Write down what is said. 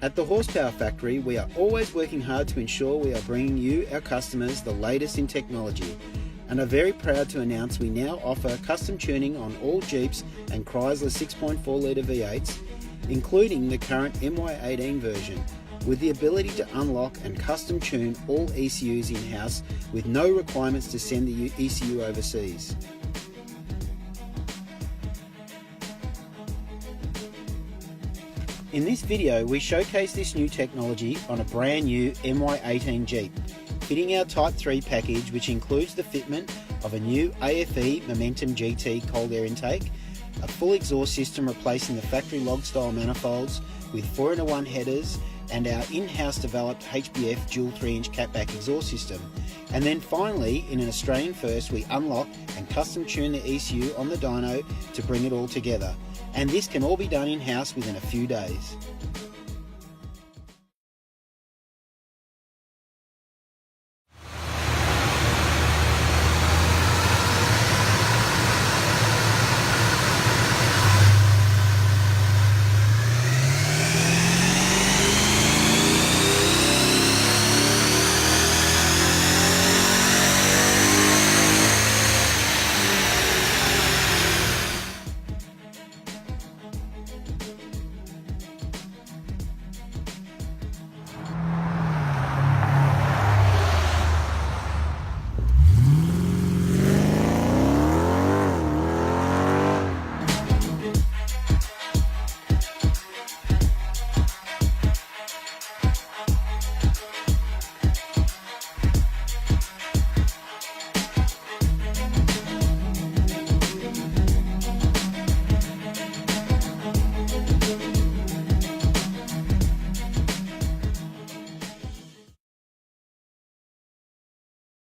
At the Horsepower Factory, we are always working hard to ensure we are bringing you, our customers, the latest in technology, and are very proud to announce we now offer custom tuning on all Jeeps and Chrysler 6.4 litre V8s, including the current MY18 version, with the ability to unlock and custom tune all ECUs in-house with no requirements to send the ECU overseas. In this video, we showcase this new technology on a brand new MY18 Jeep, fitting our Type 3 package, which includes the fitment of a new AFE Momentum GT cold air intake, a full exhaust system replacing the factory log style manifolds with 4-in-1 headers, and our in-house developed HBF dual 3-inch catback exhaust system. And then finally, in an Australian first, we unlock and custom tune the ECU on the dyno to bring it all together. And this can all be done in-house within a few days.